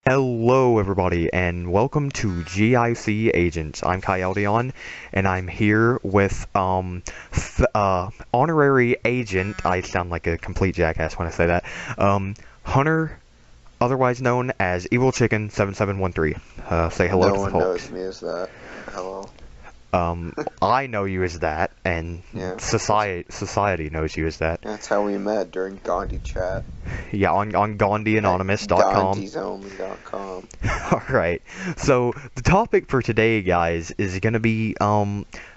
Hello, everybody, and welcome to GIC Agents. I'm Kyle, and I'm here with honorary agent. I sound like a complete jackass when I say that. Hunter, otherwise known as Evil Chicken 7713. Say hello No to the one knows folks. me as that. Hello. I know you as that, and Yeah, society knows you as that. that's how we met during Gandhi chat Yeah, on at GandhiAnonymous.com. Gandhi'sOnly.com. Alright, so the topic for today, guys, is gonna be,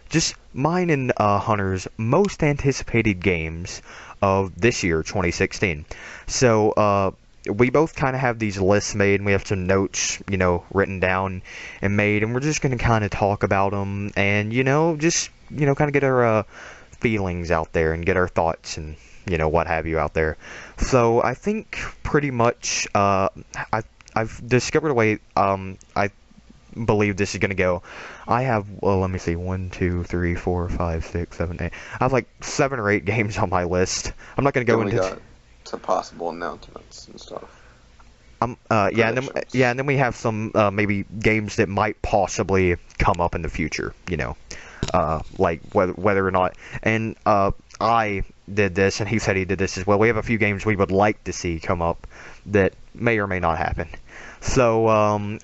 just mine and, Hunter's most anticipated games of this year, 2016. So, we both kind of have these lists made, and we have some notes, written down and made, and we're just gonna kind of talk about them, and, just, kind of get our, feelings out there, and get our thoughts, and, what have you out there. So, I think pretty much, I've discovered a way, I believe this is gonna go. I have, well, let me see, 1, 2, 3, 4, 5, 6, 7, 8. I have like 7 or 8 games on my list. I'm not gonna go Then we into, got some possible announcements and stuff. yeah, and then, Predictions. yeah, and then we have some, maybe games that might possibly come up in the future, like whether or not, and, I did this, and he said he did this as well. We have a few games we would like to see come up that may or may not happen. So,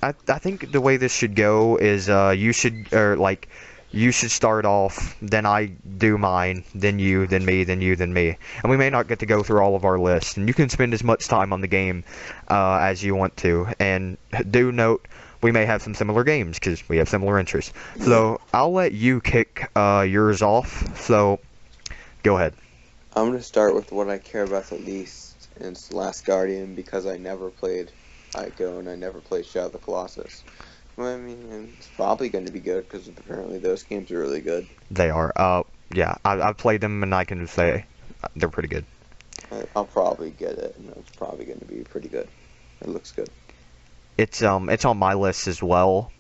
I think the way this should go is, you should start off, then I do mine, then you, then me, then you, then me. And we may not get to go through all of our lists, and you can spend as much time on the game, as you want to. And do note, we may have some similar games, because we have similar interests. So, I'll let you kick, yours off, so, go ahead. I'm gonna start with what I care about the least, and it's Last Guardian, because I never played Ico and I never played Shadow of the Colossus. Well, I mean, it's probably going to be good because apparently those games are really good. They are, yeah, I've played them, and I can say they're pretty good. I'll probably get it, and it's probably going to be pretty good. It looks good. It's on my list as well.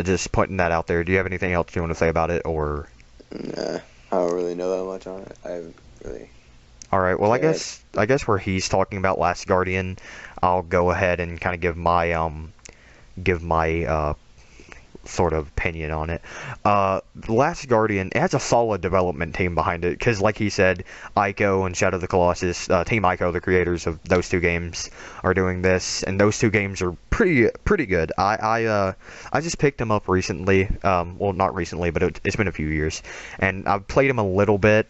Just putting that out there. Do you have anything else you want to say about it, or? Nah, I don't really know that much on it. I haven't really. All right. Well, cared. I guess where he's talking about Last Guardian, I'll go ahead and kind of give my sort of opinion on it. Last Guardian, it has a solid development team behind it, because like he said, Ico and Shadow of the Colossus, Team Ico, the creators of those two games, are doing this, and those two games are pretty good. I just picked them up recently, well, not recently, but it's been a few years, and I've played them a little bit.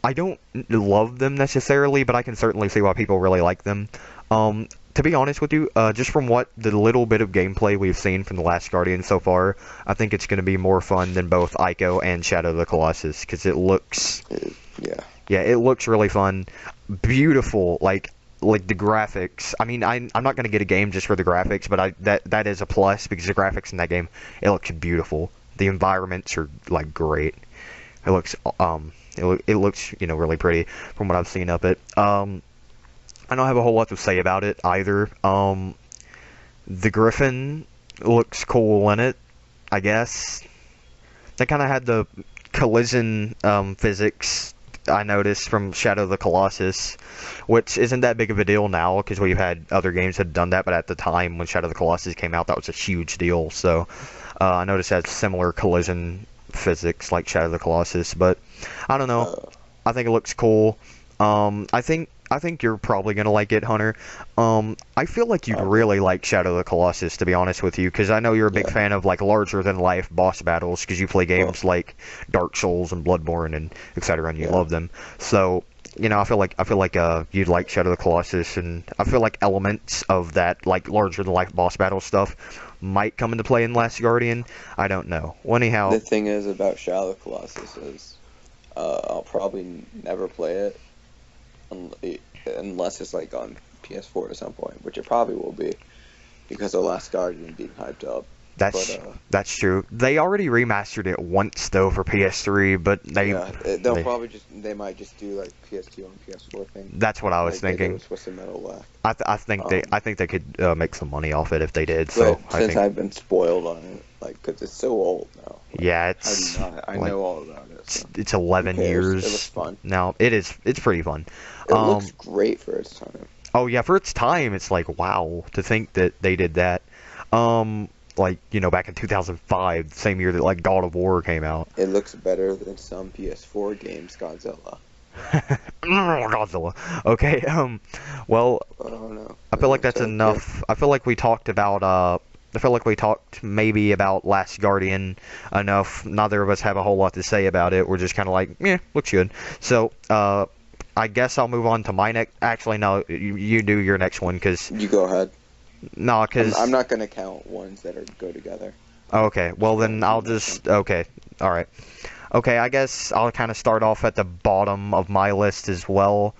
I don't love them necessarily, but I can certainly see why people really like them. To be honest with you, just from what the little bit of gameplay we've seen from The Last Guardian so far, I think it's going to be more fun than both Ico and Shadow of the Colossus, because it looks, yeah, it looks really fun, beautiful, like the graphics. I mean, I'm not going to get a game just for the graphics, but that is a plus, because the graphics in that game, it looks beautiful. The environments are like great. It looks it looks really pretty from what I've seen of it. I don't have a whole lot to say about it either. The Griffin looks cool in it, I guess. They kind of had the collision physics I noticed from Shadow of the Colossus, which isn't that big of a deal now, because we've had other games that had done that, but at the time when Shadow of the Colossus came out, that was a huge deal. So I noticed that similar collision physics like Shadow of the Colossus, but I don't know. I think it looks cool. I think you're probably gonna like it, Hunter. I feel like you'd really like Shadow of the Colossus, to be honest with you, because I know you're a big fan of like larger than life boss battles, because you play games like Dark Souls and Bloodborne and etc. and you love them. So I feel like you'd like Shadow of the Colossus, and I feel like elements of that like larger than life boss battle stuff might come into play in Last Guardian. I don't know. Well, anyhow, The thing is about Shadow of the Colossus is I'll probably never play it unless it's like on PS4 at some point, which it probably will be because of Last Guardian being hyped up. That's true. They already remastered it once though for PS3, but they might just do like PS2 and PS4 thing. That's what I was thinking. With Twisted Metal left. I think they could make some money off it if they did. But So since I've been spoiled on it, like, because it's so old now. Like, yeah, I know all about it. So. It's 11 years. It looks fun. Now it's pretty fun. It looks great for its time. Oh yeah, for its time, it's like wow to think that they did that. Like back in 2005, the same year that like God of War came out. It looks better than some PS4 games, Godzilla. Godzilla. Okay. Well, Oh no. I feel like that's So good. enough. I feel like we talked about. I feel like we talked maybe about Last Guardian enough. Neither of us have a whole lot to say about it. We're just kind of like, yeah, looks good. So, I guess I'll move on to my next. Actually, no, you do your next one, cause You go ahead. no, cause I'm not gonna count ones that are go together. okay. Well, then I'll just okay. All right. Okay, I guess I'll kind of start off at the bottom of my list as well.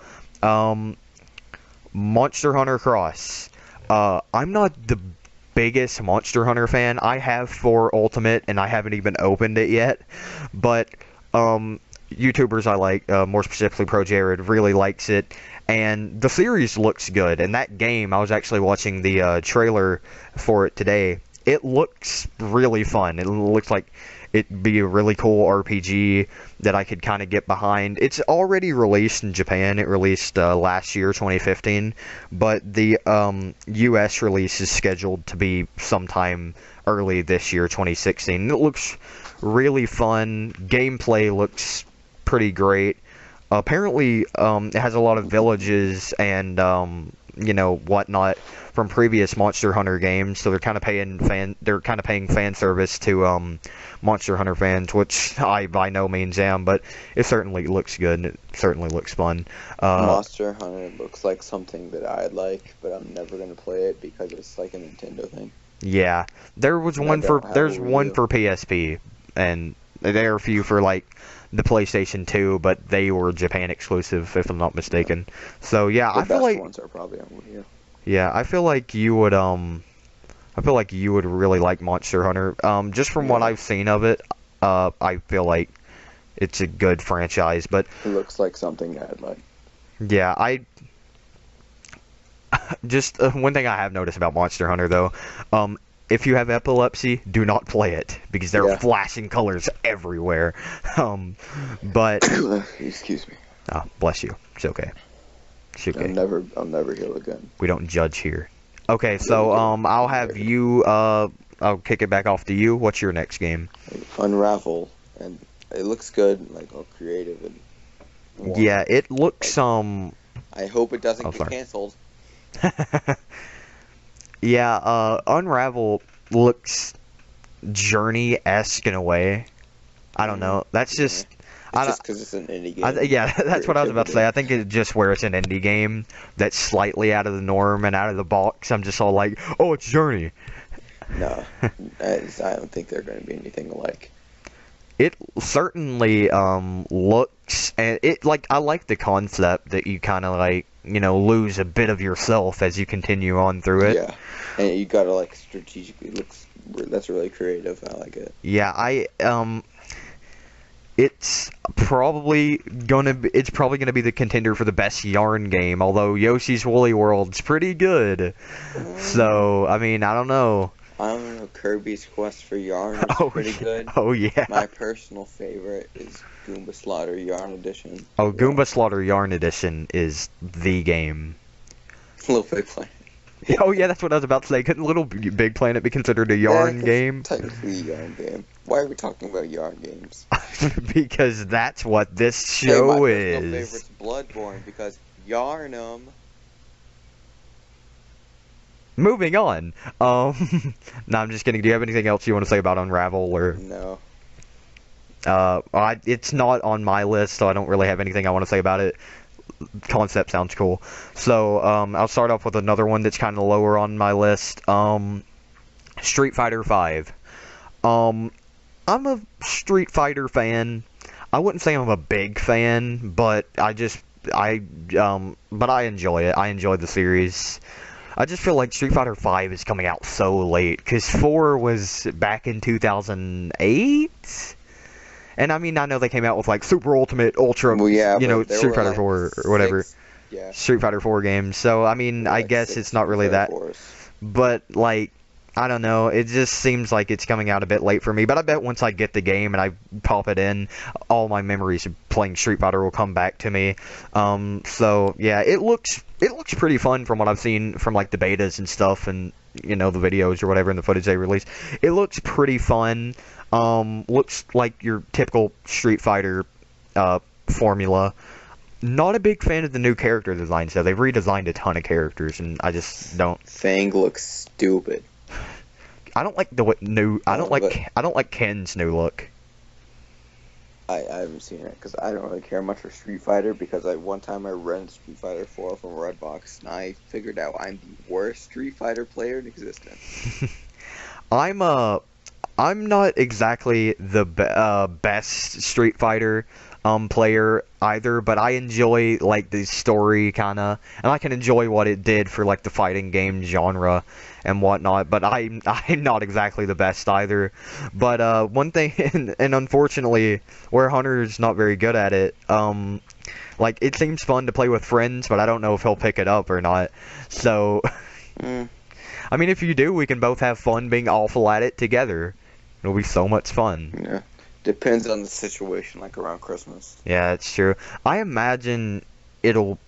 Monster Hunter Cross. I'm not the biggest Monster Hunter fan. I have 4 Ultimate, and I haven't even opened it yet. But, YouTubers I like, more specifically Pro Jared, really likes it. And the series looks good. And that game, I was actually watching the trailer for it today. It looks really fun. It looks like it'd be a really cool RPG that I could kind of get behind. It's already released in Japan. It released last year, 2015, but the US release is scheduled to be sometime early this year, 2016. It looks really fun. Gameplay looks pretty great. Apparently, it has a lot of villages and whatnot from previous Monster Hunter games, so they're kind of paying fan service to Monster Hunter fans, which I by no means am, but it certainly looks good and it certainly looks fun. Monster Hunter looks like something that I'd like, but I'm never gonna play it because it's like a Nintendo thing. Yeah, there's one for PSP, and there are a few for like the PlayStation 2, but they were Japan exclusive, if I'm not mistaken. So yeah, The I feel best like ones are probably on Wii U. yeah, I feel like you would really like Monster Hunter. Just from what I've seen of it, I feel like it's a good franchise. But It looks like something I'd like. yeah, I just one thing I have noticed about Monster Hunter though, if you have epilepsy, do not play it because there are flashing colors everywhere. But Excuse me. oh, bless you. It's okay. It's okay. I'll never heal again. We don't judge here. Okay, so I'll have you. I'll kick it back off to you. What's your next game? Unravel, and it looks good, like all creative and warm. Yeah, it looks I hope it doesn't get canceled. Yeah, Unravel looks Journey-esque in a way. I don't know. That's just. It's just because it's an indie game. Yeah, that's what I was about to say. I think it's just where it's an indie game that's slightly out of the norm and out of the box. I'm just all like, oh, it's Journey. No, I don't think they're going to be anything alike. It certainly looks, and it like I like the concept that you kind of like lose a bit of yourself as you continue on through it. Yeah, and you gotta like strategically that's really creative. I like it. Yeah, it's probably gonna be the contender for the best yarn game. Although Yoshi's Woolly World's pretty good, so I mean I don't know. I don't know. Kirby's Quest for Yarn is pretty good. Oh yeah. My personal favorite is Goomba Slaughter Yarn Edition. Oh, Goomba Slaughter Yarn Edition is the game. Little Big Planet. Oh yeah, that's what I was about to say. Couldn't Little Big Planet be considered a yarn game? Technically a yarn game. Why are we talking about yarn games? Because that's what this show my is. personal favorite's Bloodborne because yarn 'em. Moving on. No, I'm just kidding. Do you have anything else you want to say about Unravel or? No. It's not on my list, so I don't really have anything I want to say about it. Concept sounds cool. So, I'll start off with another one that's kind of lower on my list. Street Fighter V. I'm a Street Fighter fan. I wouldn't say I'm a big fan, but but I enjoy it. I enjoy the series. I just feel like Street Fighter V is coming out so late, because 4 was back in 2008? And I mean, I know they came out with like Super Ultimate, Ultra, Street Fighter 4 or whatever. Street Fighter 4 games. So, I mean, I guess it's not really that. But, like, I don't know. It just seems like it's coming out a bit late for me. But I bet once I get the game and I pop it in, all my memories of playing Street Fighter will come back to me. So, yeah, it looks it looks pretty fun from what I've seen from like the betas and stuff, and the videos or whatever and the footage they release. It looks pretty fun. Looks like your typical Street Fighter formula. Not a big fan of the new character designs though. They've redesigned a ton of characters, and I just don't. Fang looks stupid. I don't like the new. I don't like Ken's new look. I haven't seen it because I don't really care much for Street Fighter because one time I rented Street Fighter 4 from Redbox and I figured out I'm the worst Street Fighter player in existence. I'm not exactly the best Street Fighter player either, but I enjoy like the story kinda, and I can enjoy what it did for like the fighting game genre and whatnot. But I'm not exactly the best either. But one thing, and unfortunately, where Hunter's not very good at it, like it seems fun to play with friends, but I don't know if he'll pick it up or not. So, I mean, if you do, we can both have fun being awful at it together. It'll be so much fun. Yeah. Depends on the situation, like around Christmas. Yeah, it's true. I imagine it'll.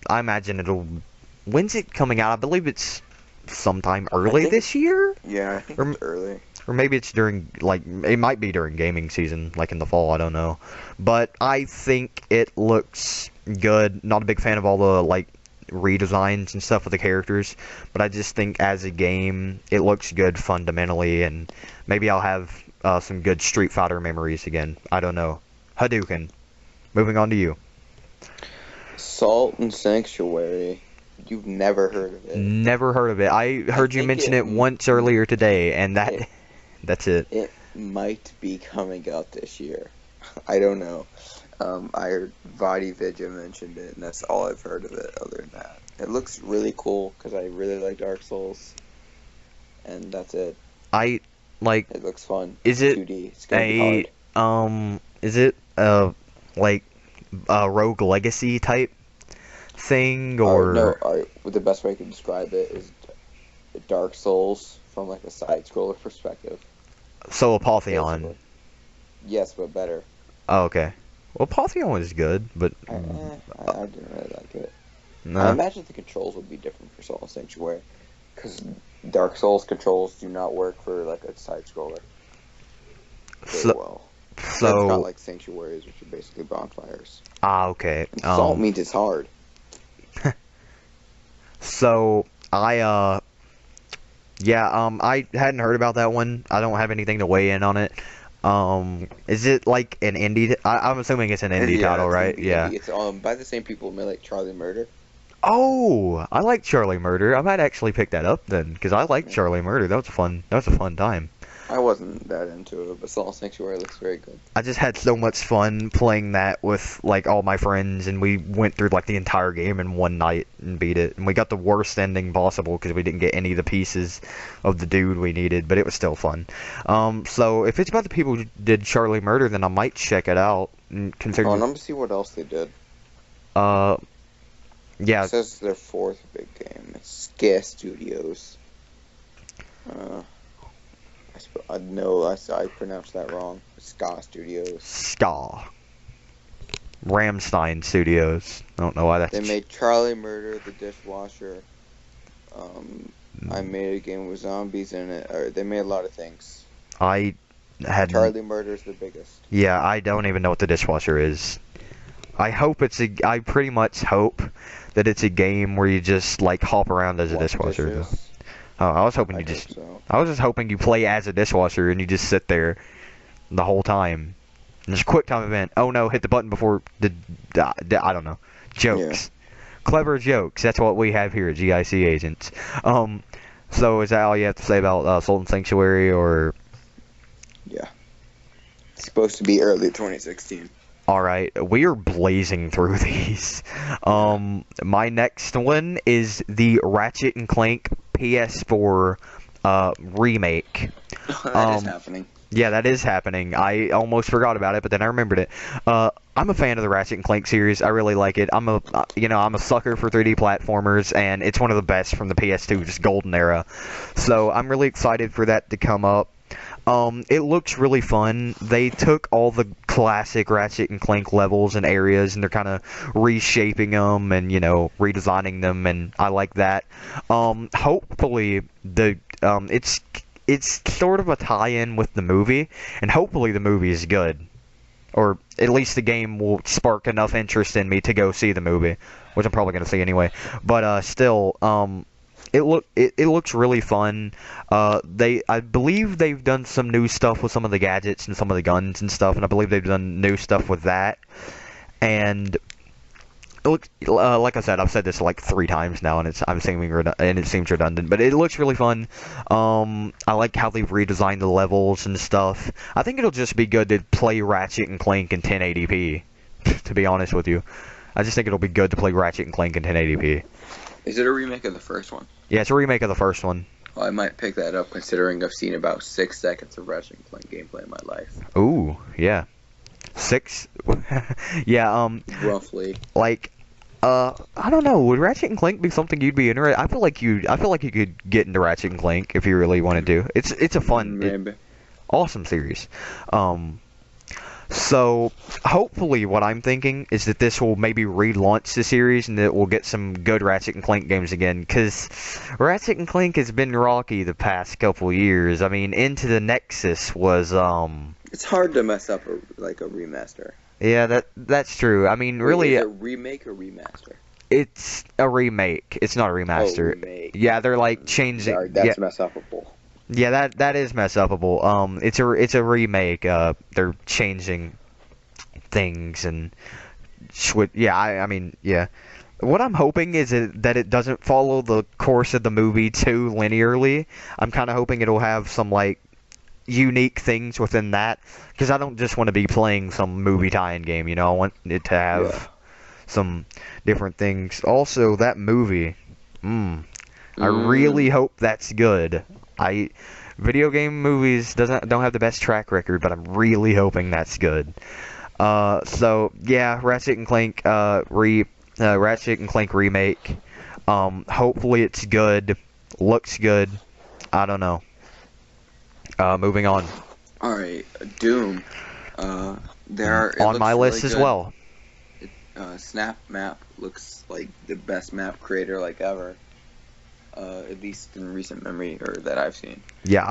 When's it coming out? I believe it's sometime early this year. Yeah, I think it's early. Or maybe it's during, like, it might be during gaming season, like in the fall. I don't know. But I think it looks good. Not a big fan of all the like redesigns and stuff with the characters, but I just think as a game, it looks good fundamentally, and maybe I'll have some good Street Fighter memories again. I don't know. Hadouken. Moving on to you. Salt and Sanctuary. You've never heard of it. Never heard of it. I heard you mention it once earlier today, and that's it. It might be coming out this year. I don't know. I heard Vadi Vidya mentioned it, and that's all I've heard of it other than that. It looks really cool, because I really like Dark Souls. And that's it. It looks fun. Is it 2D. It's gonna be hard. Is it like a Rogue Legacy type thing, or no? The best way I can describe it is Dark Souls from like a side-scroller perspective. So Apotheon. Basically. Yes, but better. Oh, okay. Well, Apotheon is good, but I didn't really like it. No. I imagine the controls would be different for Salt and Sanctuary, because Dark Souls controls do not work for like a side-scroller very well. So it's not like Sanctuaries, which are basically bonfires. Ah, okay. And Salt means it's hard. So I hadn't heard about that one. I don't have anything to weigh in on it. Is it like an indie? I'm assuming it's an indie title, right? Yeah. It's by the same people who made like Charlie Murder. Oh, I like Charlie Murder. I might actually pick that up then, because I like Charlie Murder. That was a fun time. I wasn't that into it, but Salt and Sanctuary looks very good. I just had so much fun playing that with like all my friends, and we went through like the entire game in one night and beat it. And we got the worst ending possible because we didn't get any of the pieces of the dude we needed, but it was still fun. So if it's about the people who did Charlie Murder, then I might check it out. Considering. Oh, and I'm gonna see what else they did. Yeah. It says their fourth big game. It's GIC Studios. I pronounced that wrong. Ska Studios. Ska. Ramstein Studios. I don't know why that's... They made Charlie Murder, The Dishwasher. I made a game with zombies in it. They made a lot of things. I had... Charlie Murder's the biggest. Yeah, I don't even know what The Dishwasher is. I pretty much hope that it's a game where you just, like, hop around as a dishwasher. Oh, I was hoping I was just hoping you play as a dishwasher and you just sit there the whole time. And there's a quick time event. Oh no, hit the button before I don't know. Jokes. Yeah. Clever jokes. That's what we have here at GIC Agents. So is that all you have to say about Salt and Sanctuary, or? Yeah. It's supposed to be early 2016. Alright, we are blazing through these. My next one is the Ratchet and Clank PS4 remake. That is happening. Yeah, that is happening. I almost forgot about it, but then I remembered it. I'm a fan of the Ratchet and Clank series. I really like it. I'm a sucker for 3D platformers, and it's one of the best from the PS2, just golden era. So I'm really excited for that to come up. It looks really fun. They took all the classic Ratchet and Clank levels and areas, and they're kind of reshaping them and, redesigning them, and I like that. Hopefully it's sort of a tie-in with the movie, and hopefully the movie is good. Or at least the game will spark enough interest in me to go see the movie, which I'm probably going to see anyway. But still, it looks really fun. I believe they've done some new stuff with some of the gadgets and some of the guns and stuff, and I believe they've done new stuff with that. And it looks, like I said, I've said this like 3 times now, and it seems redundant, but it looks really fun. I like how they've redesigned the levels and stuff. I think it'll just be good to play Ratchet and Clank in 1080p. To be honest with you, I just think it'll be good to play Ratchet and Clank in 1080p. Is it a remake of the first one? Yeah, it's a remake of the first one. Well, I might pick that up considering I've seen about 6 seconds of Ratchet and Clank gameplay in my life. Ooh, yeah. 6? Yeah, roughly. Like, I don't know. Would Ratchet and Clank be something you'd be interested? I feel like you could get into Ratchet and Clank if you really wanted to. It's a fun, awesome series. So hopefully, what I'm thinking is that this will maybe relaunch the series and that we'll get some good Ratchet and Clank games again. Because Ratchet and Clank has been rocky the past couple years. I mean, Into the Nexus was It's hard to mess up a remaster. Yeah, that's true. I mean, really, is it a remake or remaster? It's a remake. It's not a remaster. Oh, remake. Yeah, they're like changing. Sorry, that's mess upable. Yeah, that is mess upable. It's a remake. They're changing things and yeah. I mean, yeah. What I'm hoping is that it doesn't follow the course of the movie too linearly. I'm kind of hoping it'll have some like unique things within that, because I don't just want to be playing some movie tie-in game. I want it to have some different things. Also, that movie. I really hope that's good. Video game movies don't have the best track record, but I'm really hoping that's good. So yeah, Ratchet and Clank Ratchet and Clank remake. Hopefully it's good. Looks good. I don't know. Moving on. All right, Doom. On my list as well. Snap Map looks like the best map creator like ever. At least in recent memory, or that I've seen. Yeah,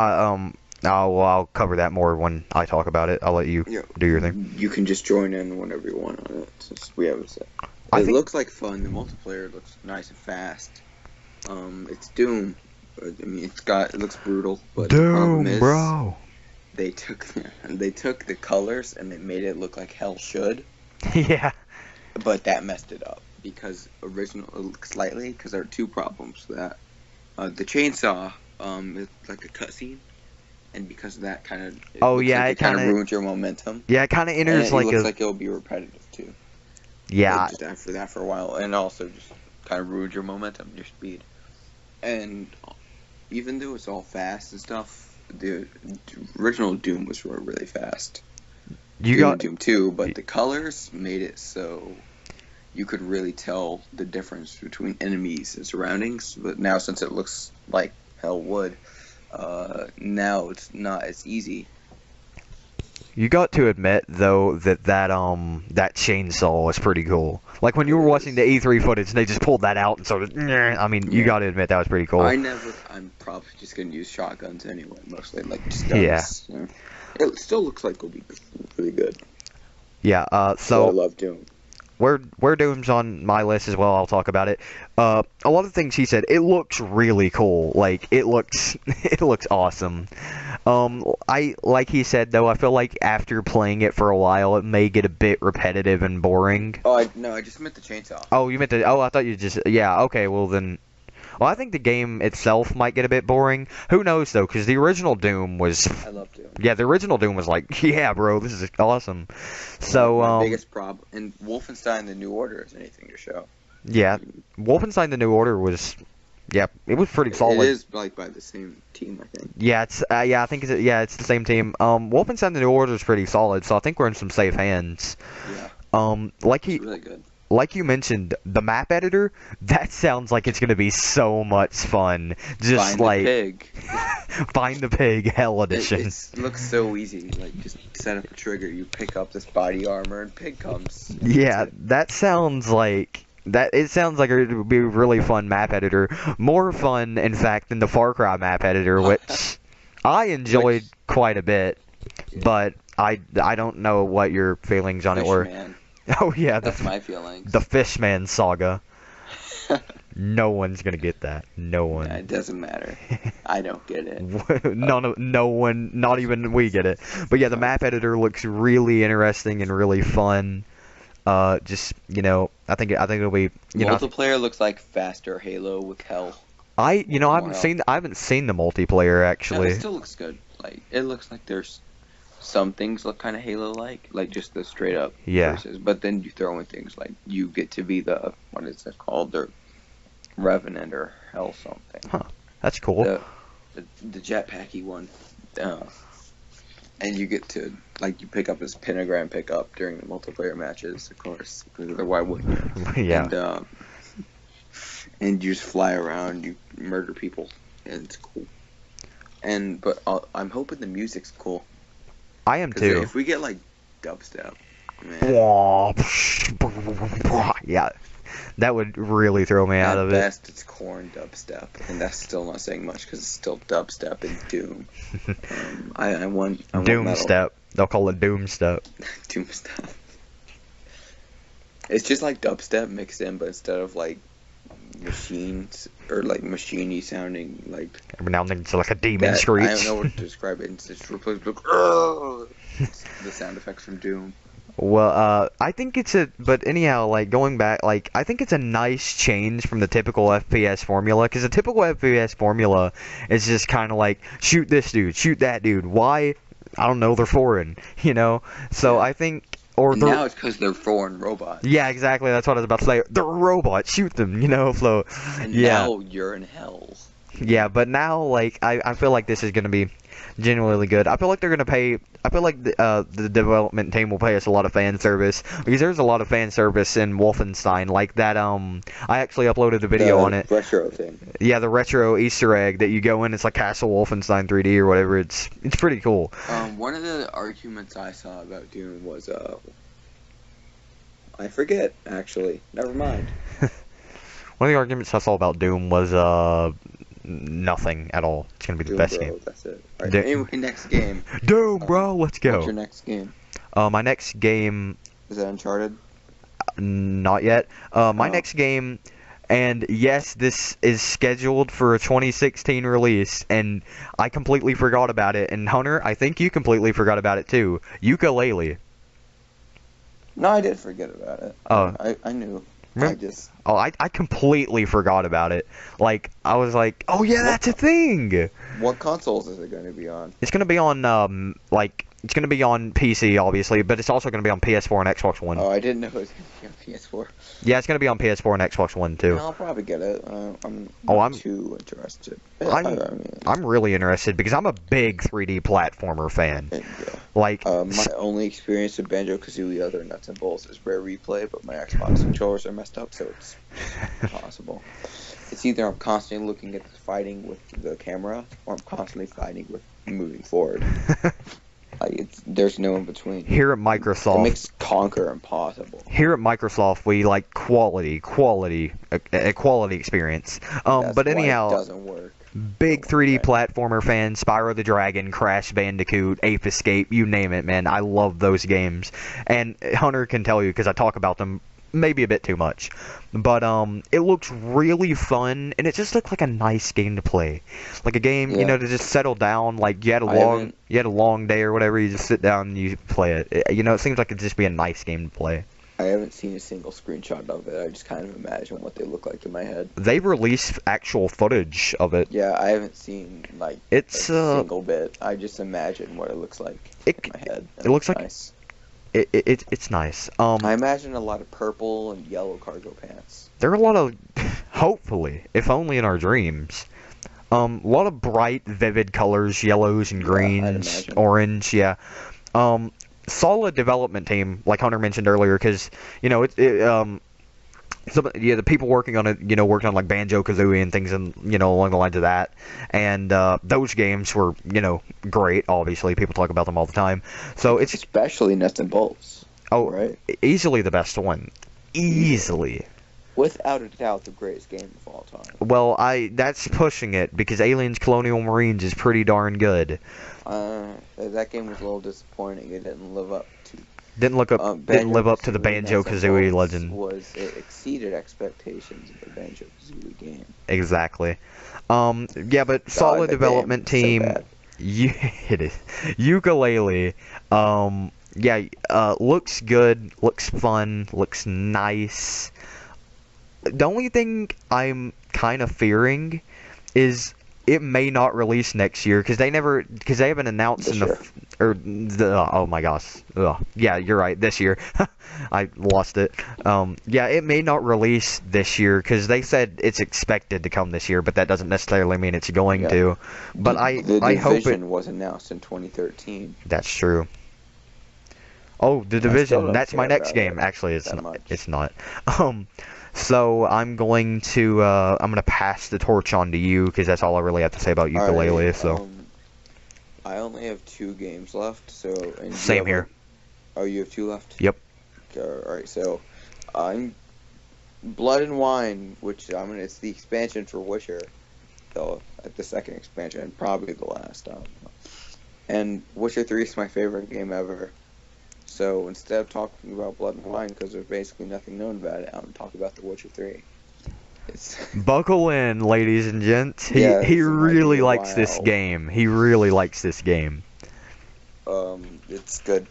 I'll cover that more when I talk about it. I'll let you do your thing. You can just join in whenever you want on it, since we have a set. It looks like fun. The multiplayer looks nice and fast. It's Doom. I mean, it looks brutal, but Doom, the problem is, bro. They took the colors and they made it look like hell should. Yeah. But that messed it up because slightly, because there are 2 problems with that. The chainsaw, it's like a cutscene, and because of that kind of it kind of ruins your momentum. Yeah, it kind of enters like it looks like it'll be repetitive too. Yeah. Just after that for a while, and also just kind of ruins your momentum, your speed. And even though it's all fast and stuff, the original Doom was really fast. Doom 2, but the colors made it so you could really tell the difference between enemies and surroundings. But now, since it looks like hell would, now it's not as easy. You got to admit though that chainsaw was pretty cool. Like when you were watching the E3 footage, they just pulled that out and sort of. I mean, you got to admit that was pretty cool. I'm probably just gonna use shotguns anyway, mostly like just guns. Yeah. It still looks like it'll be pretty good. Yeah. So I love Doom. Where Doom's on my list as well. I'll talk about it. A lot of things he said. It looks really cool. Like it looks awesome. Like he said though, I feel like after playing it for a while, it may get a bit repetitive and boring. Oh, I just meant the chainsaw. Oh, you meant the. Oh, I thought you just. Yeah. Okay. Well then. Well, I think the game itself might get a bit boring. Who knows, though, because the original Doom was... I love Doom. Yeah, the original Doom was like, yeah, bro, this is awesome. So, my biggest problem... And Wolfenstein The New Order is anything to show. Yeah, Wolfenstein The New Order was... Yeah, it was pretty solid. It is, like, by the same team, I think. Yeah, it's... I think it's the same team. Wolfenstein The New Order is pretty solid, so I think we're in some safe hands. Yeah. It's really good. like you mentioned, the map editor, that sounds like it's gonna be so much fun. Just Find like the pig. Find the Pig Hell Edition. It looks so easy. Like, just set up a trigger, you pick up this body armor, and pig comes. Yeah, that sounds like that. It sounds like it would be a really fun map editor. More fun, in fact, than the Far Cry map editor, which I enjoyed quite a bit. Yeah. But I don't know what your feelings on it were. Fishman. Oh yeah, That's my feelings. the Fishman saga. No one's gonna get that. No one. Yeah, it doesn't matter. I don't get it. No one, not even we get it. But yeah, the map editor looks really interesting and really fun. Just I think it'll be Multiplayer looks like faster Halo with hell. I haven't seen the multiplayer No, actually. it still looks good. Like, it looks like there's some things look kind of Halo-like just the straight up versus. But then you throw in things like you get to be the, what is it called, the Revenant or Hell something. Huh. That's cool. The jetpacky one. And you get to, like, you pick up this pentagram pickup during the multiplayer matches, of course. Why wouldn't you? Yeah. And you just fly around, you murder people, and it's cool. But I'm hoping the music's cool. I am too. If we get like dubstep, man. Yeah, that would really throw me out of it. At best, it's corn dubstep, and that's still not saying much because it's still dubstep in Doom. I want Doom step. They'll call it Doom step. Doom step. It's just like dubstep mixed in, but instead of like machines or like machiney sounding like every now and then it's like a demon screech. I don't know what to describe it. It's just replaced with the sound effects from Doom. Well, I think but anyhow, like going back, like I think it's a nice change from the typical FPS formula, because the typical FPS formula is just kind of like shoot this dude, shoot that dude. Why? I don't know. They're foreign, So Yeah. I think. Now it's because they're foreign robots. Yeah, exactly. That's what I was about to say. They're robots. Shoot them, So And yeah. now you're in hell. Yeah, but now like I feel like this is gonna be genuinely good. I feel like they're gonna pay. I feel like the development team will pay us a lot of fan service, because there's a lot of fan service in Wolfenstein. Like that. I actually uploaded a video on it. Retro thing. Yeah, the retro Easter egg that you go in. It's like Castle Wolfenstein 3D or whatever. It's pretty cool. One of the arguments I saw about Doom was I forget actually. Never mind. One of the arguments I saw about Doom was nothing at all. It's gonna be the Doom, best bro, game. That's it. All right, anyway, next game. Doom, bro, let's go. What's your next game? My next game. Is that Uncharted? Not yet. My next game, and yes, this is scheduled for a 2016 release, and I completely forgot about it. And Hunter, I think you completely forgot about it too. Yooka-Laylee. No, I did forget about it. Oh. I knew. I completely forgot about it. Like, I was like, oh yeah, that's a thing! What consoles is it going to be on? It's gonna be on, it's gonna be on PC, obviously, but it's also gonna be on PS4 and Xbox One. Oh, I didn't know it was going to be on PS4. Yeah, it's gonna be on PS4 and Xbox One, too. No, I'll probably get it. I'm not too interested. I'm really interested, because I'm a big 3D platformer fan. Yeah. Like, my only experience with Banjo-Kazooie other nuts and bolts is Rare Replay, but my Xbox controllers are messed up, so it's impossible. It's either I'm constantly looking at the fighting with the camera, or I'm constantly fighting with moving forward. There's no in between. Here at Microsoft, it makes Conquer impossible. Here at Microsoft, we like quality experience. But anyhow, it doesn't work. Big 3D platformer fan, Spyro the Dragon, Crash Bandicoot, Ape Escape, you name it, man. I love those games, and Hunter can tell you because I talk about them maybe a bit too much. But it looks really fun, and it just looked like a nice game to play, like a game to just settle down. Like you had a long day or whatever, you just sit down and you play it. It seems like it'd just be a nice game to play. I haven't seen a single screenshot of it. I just kind of imagine what they look like in my head. They've released actual footage of it. Yeah, I haven't seen a single bit. I just imagine what it looks like in my head. It looks like nice. It's nice. I imagine a lot of purple and yellow cargo pants. There are a lot of, hopefully, if only in our dreams, a lot of bright, vivid colors, yellows and greens, orange. Yeah. Solid development team, like Hunter mentioned earlier, because some, yeah, the people working on it, worked on like Banjo-Kazooie and things, and along the lines of that. And those games were, great. Obviously, people talk about them all the time. So it's Especially Nuts and Bolts. oh, Right? easily the best one, easily. Without a doubt, the greatest game of all time. Well, that's pushing it because Aliens Colonial Marines is pretty darn good. That game was a little disappointing. It didn't live up to. Didn't live up to the Banjo-Kazooie Banjo-Kazooie legend. It exceeded expectations of the Banjo-Kazooie game. Exactly. Yeah, but solid that development game is so team. bad. It is. Yooka-Laylee. Yeah, looks good, looks fun, looks nice. The only thing I'm kind of fearing is it may not release next year because they haven't announced This in the year. oh my gosh. Ugh. Yeah, you're right. This year. I lost it. Yeah, it may not release this year because they said it's expected to come this year, but that doesn't necessarily mean it's going Yeah. to. But The I hope it. Division was announced in 2013. That's true. Oh, The I still Division. don't That's my care next about game. it Actually, it's that not. much. It's not. So I'm going to pass the torch on to you because that's all I really have to say about Yooka-Laylee. Alright, So I only have 2 games left. So and same here. Oh, you have 2 left. Yep. Alright, so I'm Blood and Wine, which it's the expansion for Witcher, though the second expansion and probably the last. And Witcher 3 is my favorite game ever. So instead of talking about Blood and Wine, because there's basically nothing known about it, I'm gonna talk about The Witcher 3. It's Buckle in, ladies and gents. He Yeah, he this might really be a likes this while. game. He really likes this game. It's good.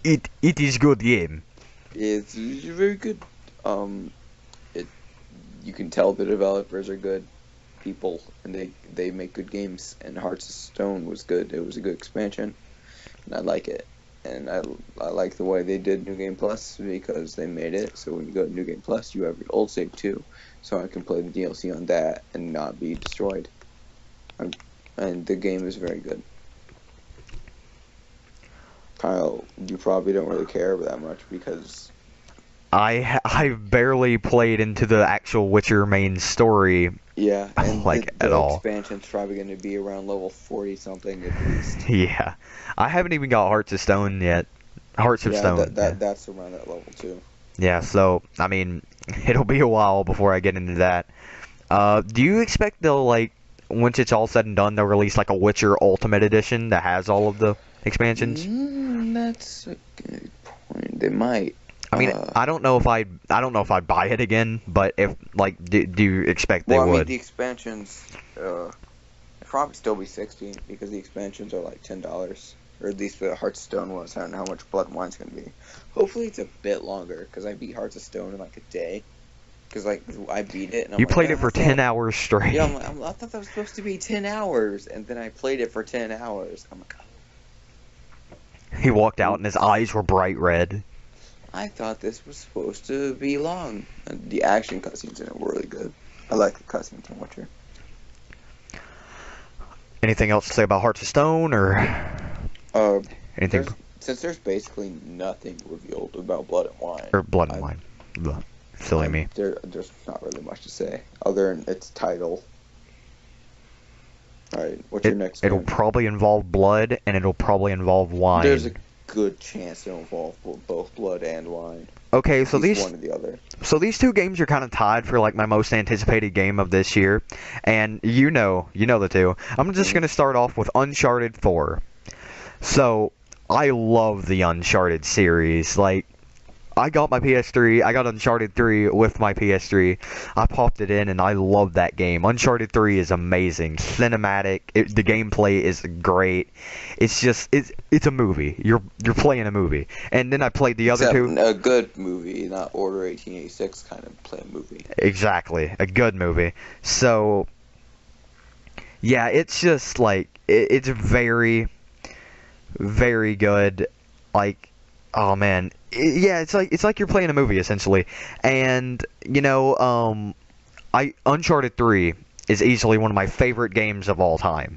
It is good game. It's very good. It You can tell the developers are good people, and they make good games. And Hearts of Stone was good. It was a good expansion, and I like it. And I like the way they did New Game Plus because they made it so when you go to New Game Plus, you have your old save too, so I can play the DLC on that and not be destroyed. And the game is very good. Kyle, you probably don't really care that much because I've barely played into the actual Witcher main story, yeah, and like the at all. expansion's probably going to be around level 40 something at least. Yeah, I haven't even got Hearts of Stone yet. Hearts of Yeah, Stone. that's around that level too. Yeah, so I mean, it'll be a while before I get into that. Do you expect they'll once it's all said and done, they'll release like a Witcher Ultimate Edition that has all of the expansions? That's a good point. They might. I mean, I don't know if I'd buy it again, but if do you expect they Well, I mean, would? the expansions, it'd probably still be 60 because the expansions are like $10, or at least the Hearthstone was. I don't know how much Blood and Wine's gonna be. Hopefully, it's a bit longer because I beat Hearts of Stone in like a day. Because I beat it and I'm You like, played it "Oh, for I thought-" 10 hours straight. Yeah, I thought that was supposed to be 10 hours, and then I played it for 10 hours. I'm like, oh, He walked out and his eyes were bright red. I thought this was supposed to be long. And the action cutscenes in it were really good. I like the cutscenes in Witcher. Anything else to say about Hearts of Stone or anything? Since there's basically nothing revealed about Blood and Wine. Or Blood and Wine. Ugh, silly me. There's not really much to say other than its title. Alright, what's your next It'll game? probably involve blood and it'll probably involve wine. There's a good chance it'll involve both blood and wine. Okay, so At least these one or the other. So these two games are kind of tied for my most anticipated game of this year, and you know the two. I'm just gonna start off with Uncharted 4. So I love the Uncharted series. I got my PS3, I got Uncharted 3 with my PS3. I popped it in and I love that game. Uncharted 3 is amazing. Cinematic, the gameplay is great. It's just it's a movie. You're playing a movie. And then I played the other two. A good movie, not Order 1886 kind of play movie. Exactly, a good movie. So yeah, it's just it's very very good. Oh man, yeah, it's like you're playing a movie essentially. And Uncharted 3 is easily one of my favorite games of all time.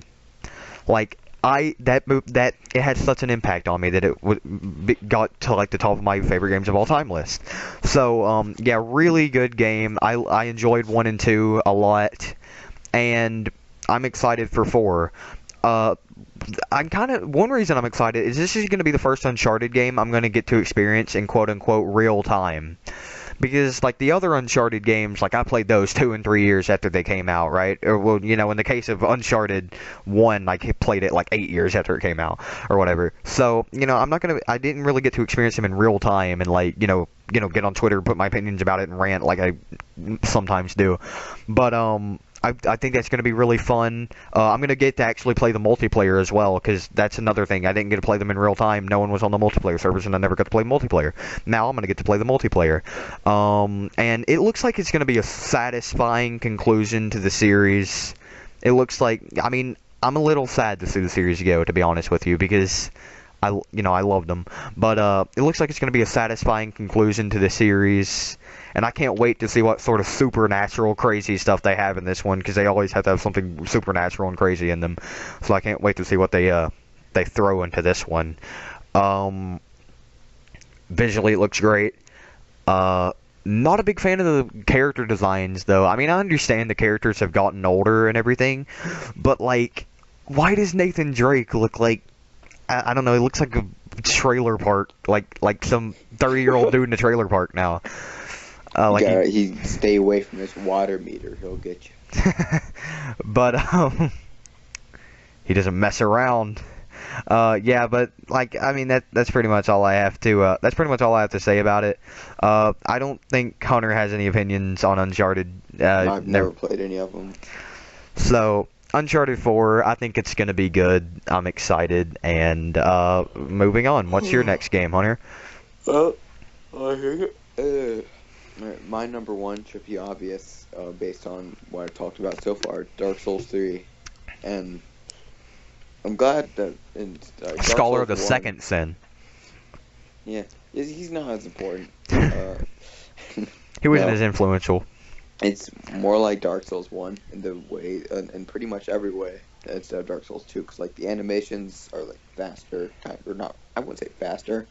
that it had such an impact on me that got to like the top of my favorite games of all time list. So yeah, really good game. I enjoyed 1 and 2 a lot, and I'm excited for 4. One reason I'm excited is this is going to be the first Uncharted game I'm going to get to experience in quote unquote real time. Because, like, the other Uncharted games, like, I played those 2 and 3 years after they came out, right? Or, well, you know, in the case of Uncharted 1, like, played it, like, 8 years after it came out, or whatever. So, you know, I didn't really get to experience them in real time and, like, get on Twitter, put my opinions about it, and rant like I sometimes do. But, I think that's going to be really fun. I'm going to get to actually play the multiplayer as well, because that's another thing. I didn't get to play them in real time. No one was on the multiplayer servers, and I never got to play multiplayer. Now I'm going to get to play the multiplayer. And it looks like it's going to be a satisfying conclusion to the series. It looks like, I mean, I'm a little sad to see the series go, to be honest with you, because I loved them. But it looks like it's going to be a satisfying conclusion to the series. And I can't wait to see what sort of supernatural crazy stuff they have in this one, because they always have to have something supernatural and crazy in them. So I can't wait to see what they throw into this one. Visually, it looks great. Not a big fan of the character designs, though. I mean, I understand the characters have gotten older and everything, but, like, why does Nathan Drake look like, I don't know, he looks like a trailer park, like some 30-year-old dude in a trailer park now. He stay away from his water meter. He'll get you. But he doesn't mess around. Yeah, but like I mean that's pretty much all I have to say about it. I don't think Hunter has any opinions on Uncharted. I've never played any of them. So Uncharted 4, I think it's gonna be good. I'm excited. And moving on. What's your next game, Hunter? My number one should be obvious, based on what I've talked about so far, Dark Souls 3. And I'm glad that in Dark Scholar Souls of the 1, Second Sin. Yeah, he's not as important. He wasn't No. as influential. It's more like Dark Souls 1 in the way, in pretty much every way, instead of Dark Souls 2, because like the animations are like faster, or not, I wouldn't say faster,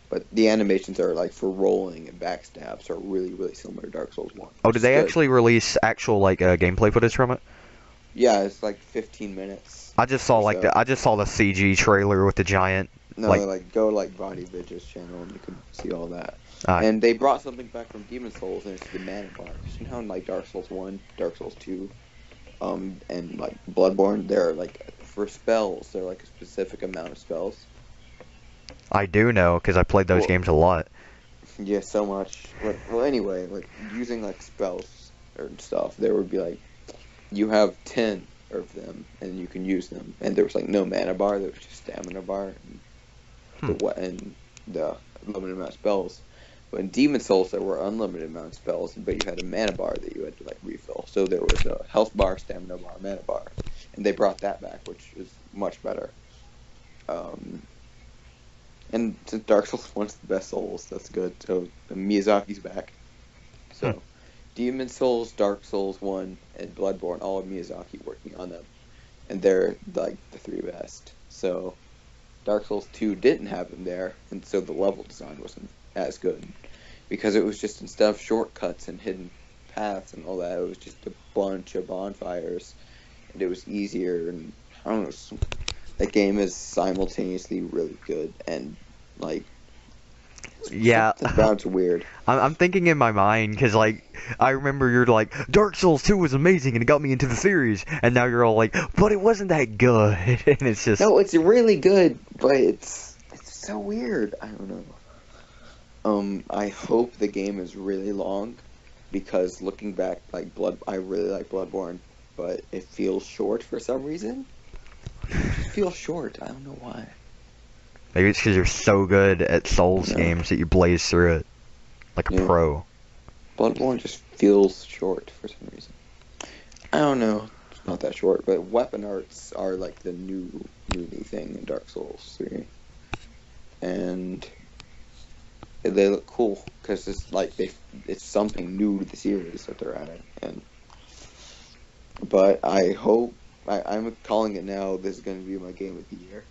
but the animations are like for rolling and backstabs are really, really similar to Dark Souls 1. Oh, did they Good. actually release actual like gameplay footage from it? Yeah, it's like 15 minutes. I just saw like So- I just saw the CG trailer with the giant. No, like- go like Body Vidge's channel and you can see all that. Ah. And they brought something back from Demon Souls, and it's the mana bar. You know how in like Dark Souls 1, Dark Souls 2, and like Bloodborne, they're like for spells, they're like a specific amount of spells. I do know because I played those Well- games a lot. Yeah, so much. Well, anyway, like using like spells or stuff, there would be like you have 10 of them, and you can use them. And there was like no mana bar; there was just stamina bar and the limited amount of spells. But in Demon Souls, there were unlimited amount of spells, but you had a mana bar that you had to like refill. So there was a health bar, stamina bar, mana bar, and they brought that back, which is much better. And since Dark Souls 1's the best Souls, that's good. So Miyazaki's back. So Demon Souls, Dark Souls 1, and Bloodborne, all of Miyazaki working on them, and they're like the 3 best. So Dark Souls 2 didn't have him there, and so the level design wasn't as good, because it was just, instead of shortcuts and hidden paths and all that, it was just a bunch of bonfires, and it was easier, and I don't know, that game is simultaneously really good, and like, Yeah. that's weird. I'm thinking in my mind because like I remember you're like Dark Souls 2 was amazing and it got me into the series, and now you're all like, but it wasn't that good, and it's just No, it's really good, but it's so weird. I don't know. I hope the game is really long, because looking back, like I really like Bloodborne, but it feels short for some reason. It just feels short. I don't know why. maybe it's because you're so good at Souls Yeah. games that you blaze through it like a Yeah. pro. Bloodborne just feels short for some reason. I don't know. It's not that short, but weapon arts are like the new thing in Dark Souls 3. And they look cool because it's like it's something new to the series that they're adding. But I hope I'm calling it now. This is going to be my game of the year.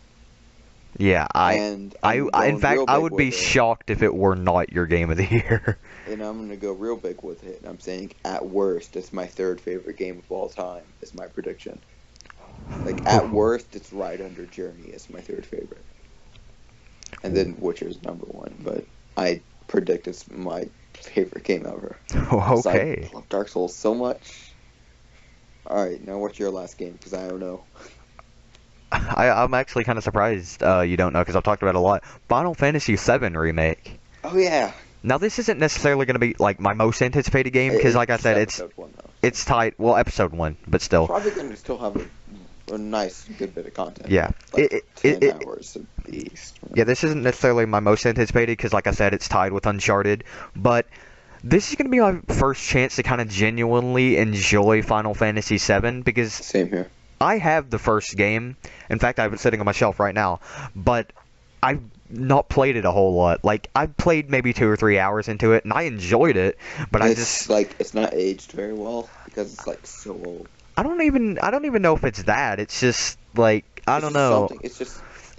Yeah, And I'm in going fact, real I big would be with it. shocked if it were not your game of the year. And I'm going to go real big with it. I'm saying, at worst, it's my third favorite game of all time, is my prediction. Like, at worst, it's right under Journey as my third favorite. And then Witcher's number one. But I predict it's my favorite game ever. Okay. I love Dark Souls so much. Alright, now what's your last game? Because I don't know. I'm actually kind of surprised you don't know, because I've talked about it a lot. Final Fantasy VII Remake. Oh, yeah. Now, this isn't necessarily going to be, like, my most anticipated game, because, like I said, it's tight. Well, episode 1, but still. Probably going to still have a nice, good bit of content. Yeah. Like 10 hours at least. Yeah, this isn't necessarily my most anticipated, because, like I said, it's tied with Uncharted, but this is going to be my first chance to kind of genuinely enjoy Final Fantasy VII, because Same here. I have the first game. In fact, I have it sitting on my shelf right now, but I've not played it a whole lot. Like, I played maybe 2 or 3 hours into it, and I enjoyed it, but it's not aged very well, because it's, like, so old. I don't even know if it's that. It's just, like, I don't know.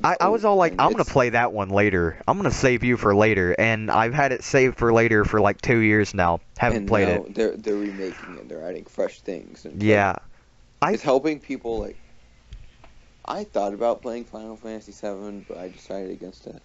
I was all like, I'm going to play that one later. I'm going to save you for later. And I've had it saved for later for like 2 years now. Haven't played it. They're remaking it. They're adding fresh things. And yeah. It's helping people, like... I thought about playing Final Fantasy VII, but I decided against it.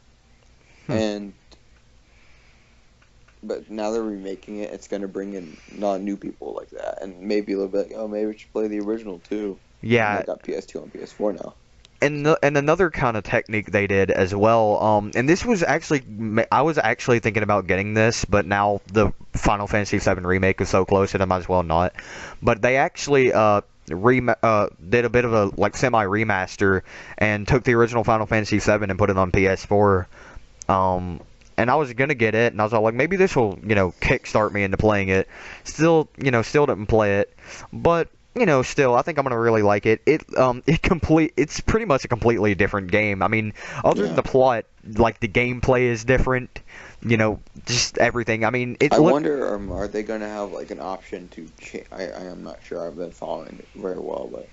But now they're remaking it. It's going to bring in new people like that. And maybe they'll be like, oh, maybe we should play the original too. Yeah. I got PS2 and PS4 now. And another kind of technique they did as well, and this was actually, I was actually thinking about getting this, but now the Final Fantasy VII Remake is so close that I might as well not. But they actually did a bit of a like semi-remaster and took the original Final Fantasy VII and put it on PS4. And I was gonna get it, and I was all like, maybe this will, kickstart me into playing it. Still didn't play it, but still, I think I'm gonna really like it. It's pretty much a completely different game. I mean, other than the plot, like the gameplay is different. Just everything. I mean, I wonder, are they gonna have like an option to change? I am not sure. I've been following it very well, but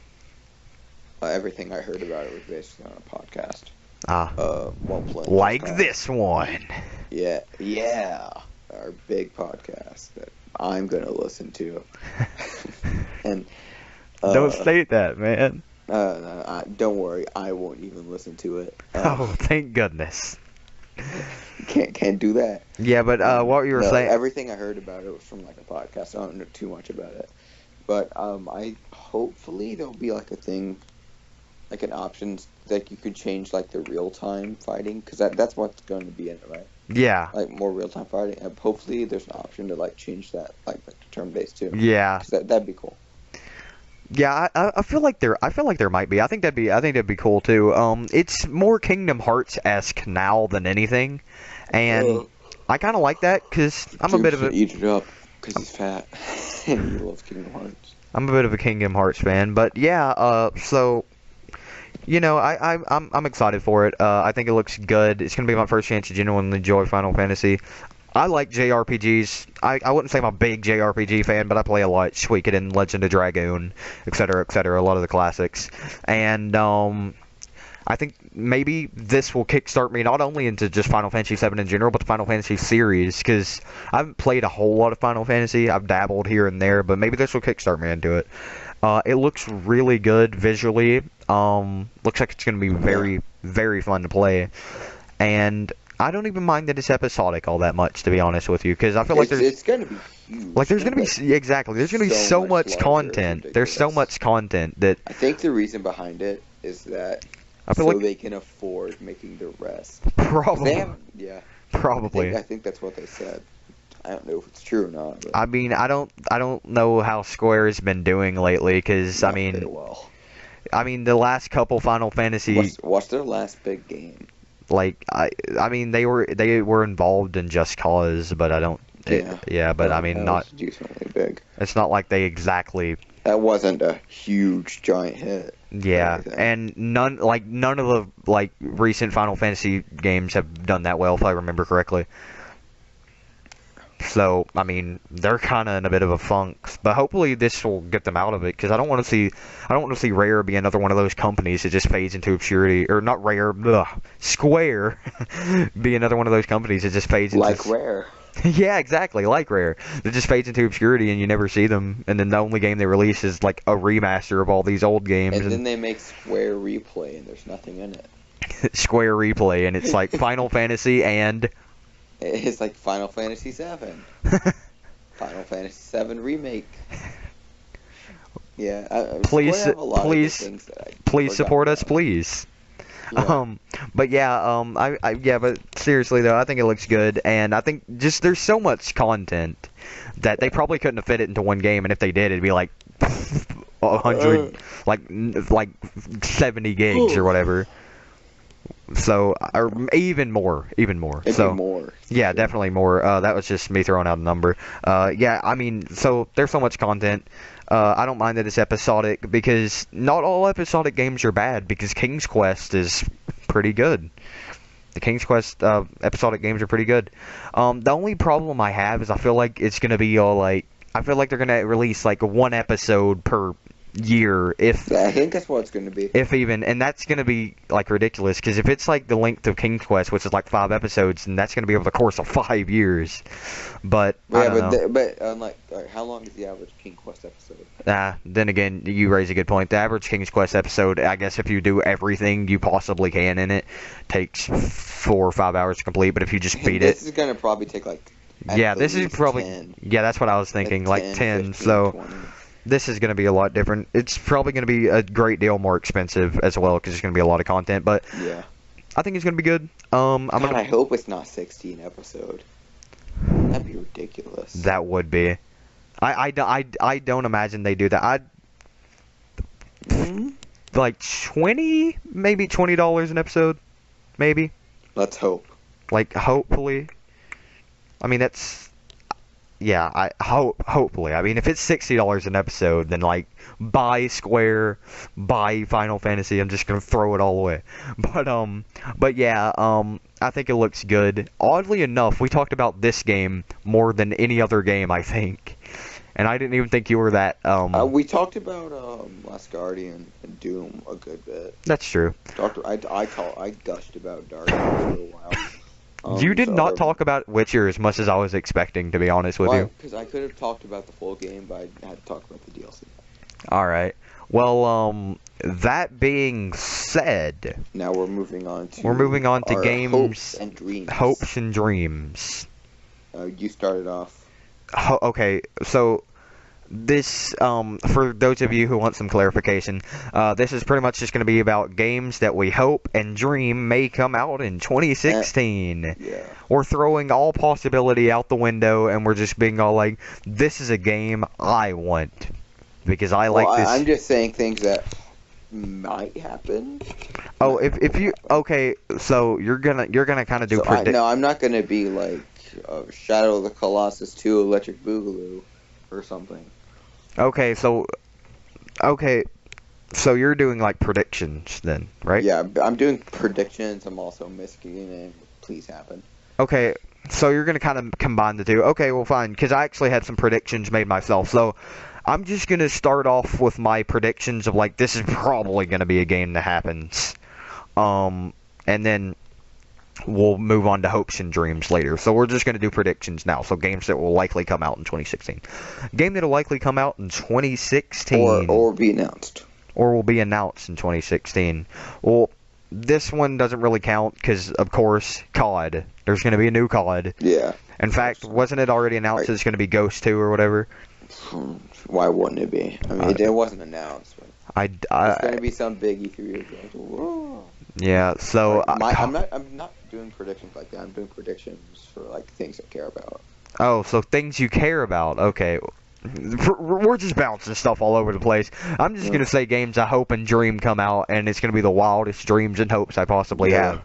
everything I heard about it was based on a podcast. While playing. Like this one. Yeah, our big podcast that I'm gonna listen to. And don't say that, man. Don't worry, I won't even listen to it. Oh, thank goodness. Can't do that. Yeah, but what you were saying. Everything I heard about it was from like a podcast. I don't know too much about it, but hopefully there'll be like a thing, like an option that you could change like the real time fighting, because that's what's going to be in it, right? Yeah. Like more real time fighting. Hopefully there's an option to like change that like to turn based too. Yeah. 'Cause that'd be cool. Yeah, I feel like there might be. I think that'd be cool too. It's more Kingdom Hearts-esque now than anything, and I kind of like that because I'm a bit of a eat it up because he's fat and he loves Kingdom Hearts. I'm a bit of a Kingdom Hearts fan, but yeah. So I'm excited for it. I think it looks good. It's gonna be my first chance to genuinely enjoy Final Fantasy. I like JRPGs. I wouldn't say I'm a big JRPG fan, but I play a lot. Suikoden, Legend of Dragoon, etc., etc. A lot of the classics. And I think maybe this will kickstart me not only into just Final Fantasy VII in general, but the Final Fantasy series, because I haven't played a whole lot of Final Fantasy. I've dabbled here and there, but maybe this will kickstart me into it. It looks really good visually. Looks like it's going to be very, very fun to play. And I don't even mind that it's episodic all that much, to be honest with you, because I feel like it's going to be huge. Like there's going to be exactly. There's going to be so much content. There's so much content that I think the reason behind it is that they can afford making the rest. Probably. Probably. I think that's what they said. I don't know if it's true or not. But I mean, I don't know how Square's been doing lately, because I mean, the last couple Final Fantasy. What's their last big game? Like I mean, they were involved in Just Cause, but I don't. But I mean, not decently big. It's not like they exactly. That wasn't a huge giant hit. Yeah, and none of the recent Final Fantasy games have done that well, if I remember correctly. So, I mean, they're kind of in a bit of a funk, but hopefully this will get them out of it, because I don't want to see Rare be another one of those companies that just fades into obscurity, or not Rare, Square be another one of those companies that just fades into... Like Rare. Yeah, exactly, like Rare. That just fades into obscurity and you never see them, and then the only game they release is like a remaster of all these old games. And then they make Square Replay, and there's nothing in it. Square Replay, and it's like Final Fantasy and... It's like Final Fantasy VII. Final Fantasy VII Remake. Yeah, please, Square have a lot of good things that I please support us, about. please. Yeah. But yeah, but seriously though, I think it looks good, and I think just there's so much content that they probably couldn't have fit it into one game, and if they did, it'd be like 100, like 70 gigs or whatever. So, or even more. Maybe So, more. yeah, definitely more. That was just me throwing out a number. Yeah, I mean, so there's so much content. I don't mind that it's episodic, because not all episodic games are bad, because King's Quest is pretty good. The King's Quest episodic games are pretty good. The only problem I have is I feel like it's going to be all like... I feel like they're going to release like one episode per year, if... Yeah, I think that's what it's going to be. If even, and that's going to be, like, ridiculous, because if it's, like, the length of King's Quest, which is, like, 5 episodes, then that's going to be over the course of 5 years. But, I don't know. But unlike, how long is the average King Quest episode? Then again, you raise a good point. The average King's Quest episode, I guess if you do everything you possibly can in it, takes 4 or 5 hours to complete, but if you just beat This is going to probably take, like, yeah, this is probably... 10. Yeah, that's what I was thinking, like 10, 15, so... 20. This is going to be a lot different. It's probably going to be a great deal more expensive as well, because there's going to be a lot of content, but yeah, I think it's going to be good. I hope it's not 16 episode. That'd be ridiculous. That would be. I don't imagine they do that. Like 20, maybe $20 an episode, maybe. Let's hope. Like, hopefully. I mean, that's... Yeah, hopefully. I mean, if it's $60 an episode, then, like, buy Square, buy Final Fantasy, I'm just gonna throw it all away. But yeah, I think it looks good. Oddly enough, we talked about this game more than any other game, I think. And I didn't even think you were that, We talked about, Last Guardian and Doom a good bit. That's true. I gushed about Dark for a while. You did not talk about Witcher as much as I was expecting, to be honest with you. Because I could have talked about the full game, but I had to talk about the DLC. Alright. Well, that being said... Now we're moving on to... games... Hopes and Dreams. Hopes and Dreams. You started off. Okay, so... This, for those of you who want some clarification, this is pretty much just going to be about games that we hope and dream may come out in 2016. Yeah. We're throwing all possibility out the window, and we're just being all like, this is a game I want. Because I like this... I'm just saying things that might happen. Oh, if you... Okay, so you're gonna kind of do... No, I'm not gonna be like Shadow of the Colossus 2 Electric Boogaloo or something. Okay, so you're doing like predictions then, right? Yeah, I'm doing predictions. I'm also misking it. Please happen. Okay, so you're gonna kind of combine the two. Okay, well fine, because I actually had some predictions made myself. So I'm just gonna start off with my predictions of like this is probably gonna be a game that happens, and then we'll move on to hopes and dreams later. So we're just going to do predictions now. So games that will likely come out in 2016. Game that will likely come out in 2016. Or be announced. Or will be announced in 2016. Well, this one doesn't really count because, of course, COD. There's going to be a new COD. Yeah. In fact, wasn't it already announced that it's going to be Ghost 2 or whatever? Why wouldn't it be? I mean, it wasn't announced. But it's going to be some big E3 event. Whoa. Yeah, so... I'm not doing predictions like that. I'm doing predictions for, like, things I care about. Oh, so things you care about. Okay. We're just bouncing stuff all over the place. I'm just going to say games I hope and dream come out, and it's going to be the wildest dreams and hopes I possibly have.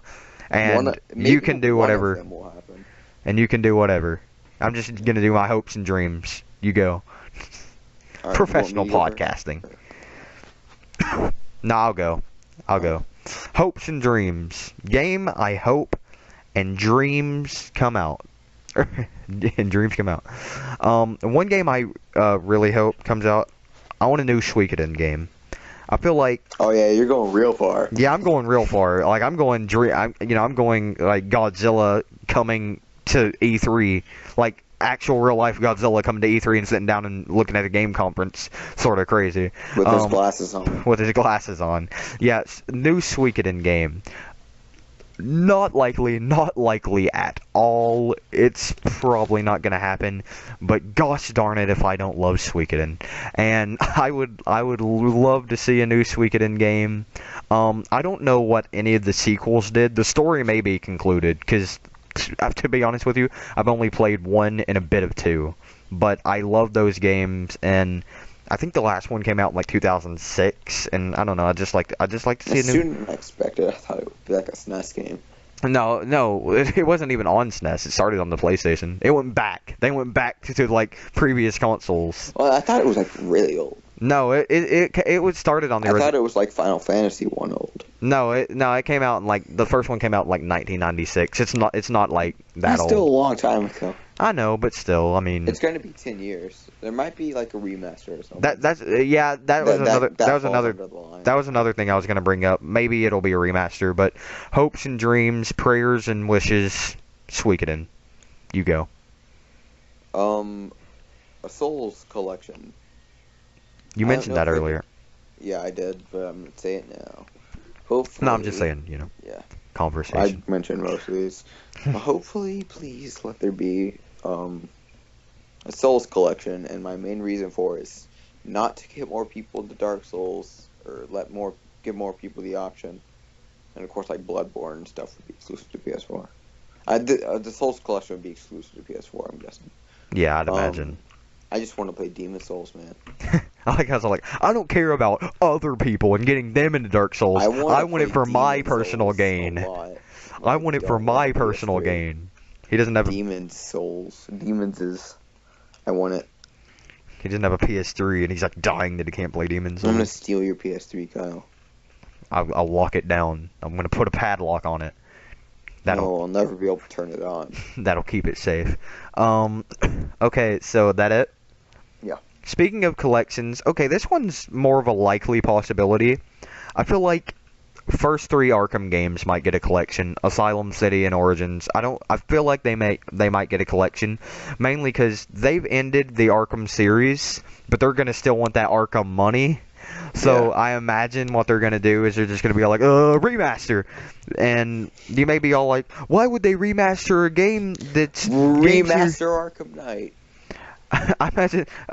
And you can do whatever. One of them will happen. And you can do whatever. I'm just going to do my hopes and dreams. You go. Right, Professional podcasting. No, I'll go. Hopes and dreams. Game I hope and dreams come out and dreams come out. One game I really hope comes out. I want a new Suikoden game. I feel like. Oh yeah, you're going real far. Yeah, I'm going real far. Like I'm going I'm going like Godzilla coming to E3, like actual real life Godzilla coming to E3 and sitting down and looking at a game conference, sort of crazy. With his glasses on. With his glasses on. Yes, new Suikoden game. Not likely at all. It's probably not gonna happen, but gosh darn it if I don't love Suikoden. And I would love to see a new Suikoden game. I don't know what any of the sequels did. The story may be concluded, because to be honest with you, I've only played 1 and a bit of 2. But I love those games, and I think the last one came out in like 2006, and I don't know. I just like to see a new. Sooner than I expected. I thought it would be like a SNES game. No, it wasn't even on SNES. It started on the PlayStation. It went back. They went back to like previous consoles. Well, I thought it was like really old. No, it was started on the. I thought it was like Final Fantasy 1 old. No, it came out in like the first one came out in like 1996. It's not like that That's old. still a long time ago. I know, but still, I mean. It's going to be 10 years. There might be like a remaster or something. That was another thing I was going to bring up. Maybe it'll be a remaster, but hopes and dreams, prayers and wishes, Suikoden. You go. A Souls collection. You mentioned that earlier. Yeah, I did, but I'm going to say it now. Hopefully. No, I'm just saying, Yeah. Conversation. I mentioned most of these. Hopefully, please let there be a Souls collection, and my main reason for it is not to get more people into Dark Souls, or give more people the option. And of course, like Bloodborne and stuff would be exclusive to PS4. The Souls collection would be exclusive to PS4, I'm guessing. Yeah, I'd imagine. I just want to play Demon Souls, man. I like how it's like, I don't care about other people and getting them into Dark Souls. I want it for my personal gain. I want it for my personal gain. He doesn't have Demon Souls. Demons is. I want it. He doesn't have a PS3 and he's like dying that he can't play Demon Souls. I'm gonna steal your PS3, Kyle. I'll lock it down. I'm gonna put a padlock on it. No, I'll never be able to turn it on. That'll keep it safe. Okay, so that it? Yeah. Speaking of collections, okay, this one's more of a likely possibility. I feel like first 3 Arkham games might get a collection. Asylum City and Origins. I feel like they might get a collection, mainly because they've ended the Arkham series, but they're gonna still want that Arkham money. So yeah. I imagine what they're gonna do is they're just gonna be like, remaster, and you may be all like, why would they remaster a game that's remaster Arkham Knight? I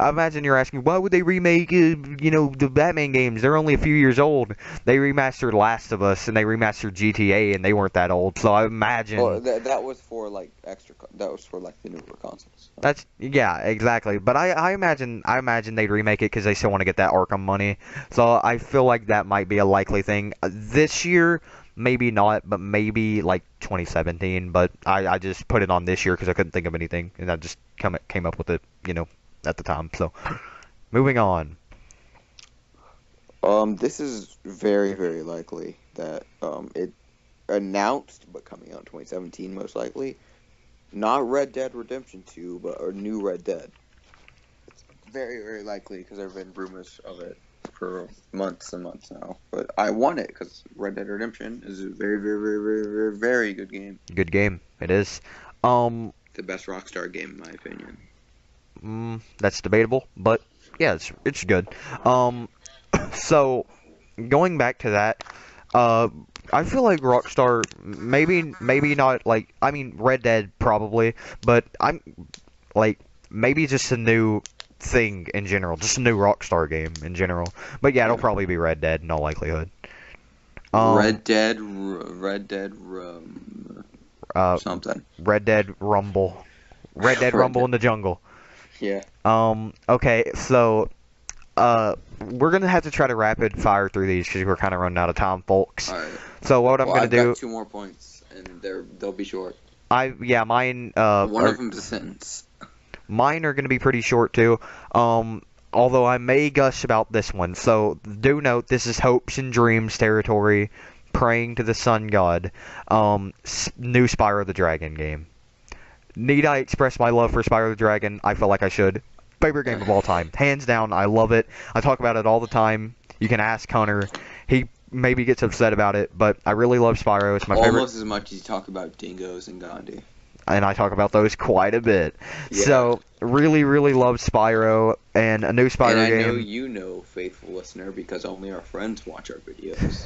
imagine you're asking, why would they remake, the Batman games? They're only a few years old. They remastered Last of Us and they remastered GTA, and they weren't that old. So I imagine. Well, that was for like that was for like the newer consoles. Yeah, exactly. But I imagine they'd remake it because they still want to get that Arkham money. So I feel like that might be a likely thing this year. Maybe not, but maybe like 2017. But I just put it on this year because I couldn't think of anything, and I just came up with it, at the time. So, moving on. This is very, very likely that it announced, but coming out in 2017 most likely. Not Red Dead Redemption 2, but a new Red Dead. It's very, very likely because there have been rumors of it for months and months now. But I want it because Red Dead Redemption is a very, very, very, very, very, very good game. Good game. It is. The best Rockstar game in my opinion. That's debatable, but yeah, it's good. So going back to that, I feel like Rockstar maybe not like, I mean Red Dead probably, but I'm like maybe just a new thing in general, just a new Rockstar game in general. But yeah, it'll probably be Red Dead in all likelihood. Red Dead something. Red Dead Rumble. Red Dead Rumble in the Jungle. Yeah. Okay, so we're gonna have to try to rapid fire through these because we're kind of running out of time, folks. All right. So what I'm gonna do? I've got 2 more points, and they'll be short. Mine. One of them's a sentence. Mine are gonna be pretty short too. Although I may gush about this one. So do note this is hopes and dreams territory. Praying to the sun god. New Spyro the Dragon game. Need I express my love for Spyro the Dragon? I feel like I should. Favorite game of all time. Hands down, I love it. I talk about it all the time. You can ask Hunter. He maybe gets upset about it, but I really love Spyro. It's my favorite. Almost as much as you talk about dingoes and Gandhi. And I talk about those quite a bit. Yeah. So, really, really love Spyro, and a new Spyro game. And I know you know, faithful listener, because only our friends watch our videos.